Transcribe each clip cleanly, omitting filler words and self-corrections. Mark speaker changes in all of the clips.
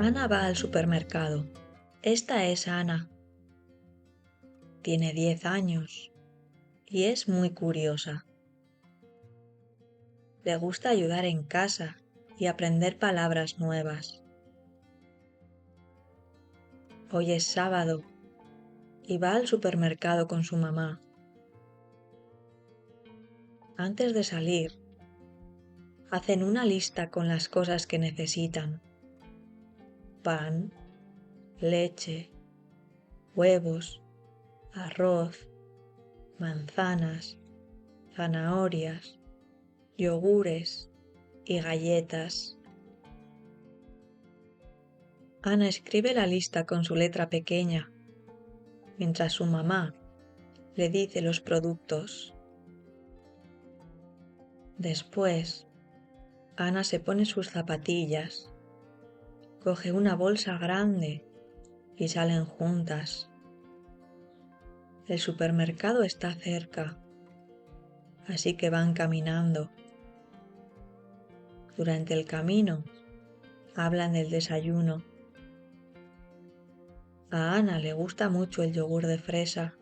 Speaker 1: Ana va al supermercado. Esta es Ana. Tiene 10 años y es muy curiosa. Le gusta ayudar en casa y aprender palabras nuevas. Hoy es sábado y va al supermercado con su mamá. Antes de salir, hacen una lista con las cosas que necesitan: pan, leche, huevos, arroz, manzanas, zanahorias, yogures y galletas. Ana escribe la lista con su letra pequeña, mientras su mamá le dice los productos. Después, Ana se pone sus zapatillas, coge una bolsa grande y salen juntas. El supermercado está cerca, así que van caminando. Durante el camino, hablan del desayuno. A Ana le gusta mucho el yogur de fresa,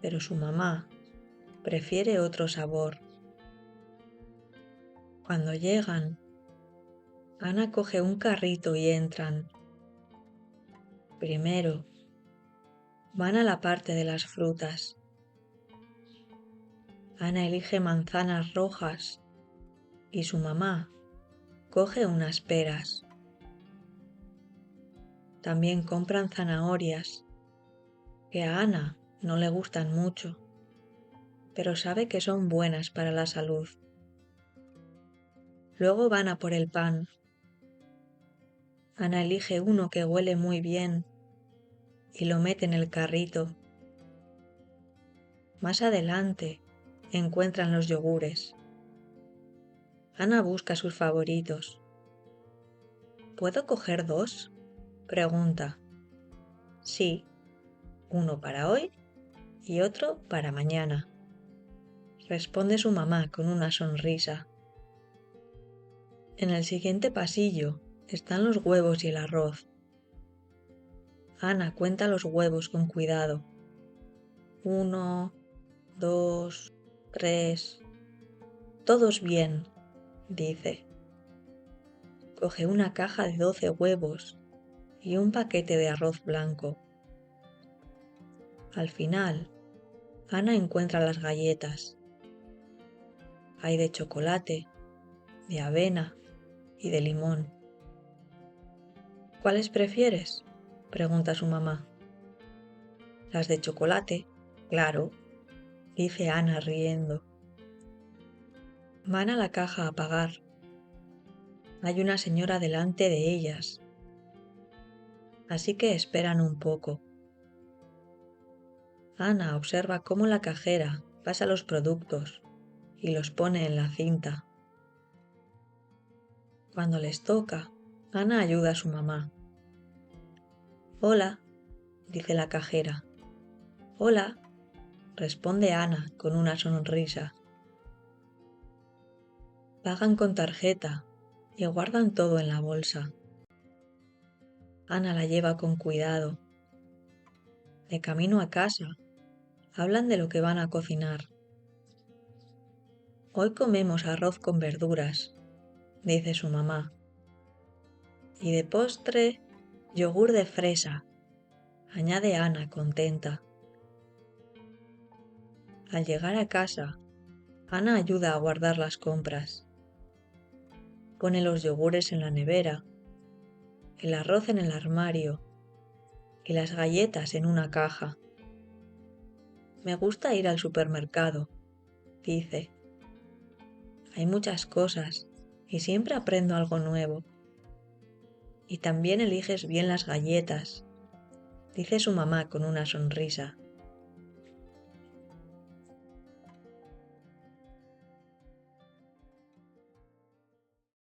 Speaker 1: pero su mamá prefiere otro sabor. Cuando llegan, Ana coge un carrito y entran. Primero, van a la parte de las frutas. Ana elige manzanas rojas y su mamá coge unas peras. También compran zanahorias, que a Ana no le gustan mucho, pero sabe que son buenas para la salud. Luego van a por el pan. Ana elige uno que huele muy bien y lo mete en el carrito. Más adelante encuentran los yogures. Ana busca sus favoritos. ¿Puedo coger 2? Pregunta. Sí, uno para hoy y otro para mañana, responde su mamá con una sonrisa. En el siguiente pasillo están los huevos y el arroz. Ana cuenta los huevos con cuidado. 1, 2, 3. Todos bien, dice. Coge una caja de 12 huevos y un paquete de arroz blanco. Al final, Ana encuentra las galletas. Hay de chocolate, de avena y de limón. ¿Cuáles prefieres?, pregunta su mamá. Las de chocolate, claro, dice Ana riendo. Van a la caja a pagar. Hay una señora delante de ellas, así que esperan un poco. Ana observa cómo la cajera pasa los productos y los pone en la cinta. Cuando les toca, Ana ayuda a su mamá. Hola, dice la cajera. Hola, responde Ana con una sonrisa. Pagan con tarjeta y guardan todo en la bolsa. Ana la lleva con cuidado. De camino a casa, hablan de lo que van a cocinar. Hoy comemos arroz con verduras, dice su mamá. Y de postre, yogur de fresa, añade Ana contenta. Al llegar a casa, Ana ayuda a guardar las compras. Pone los yogures en la nevera, el arroz en el armario y las galletas en una caja. Me gusta ir al supermercado, dice. Hay muchas cosas y siempre aprendo algo nuevo. Y también eliges bien las galletas, dice su mamá con una sonrisa.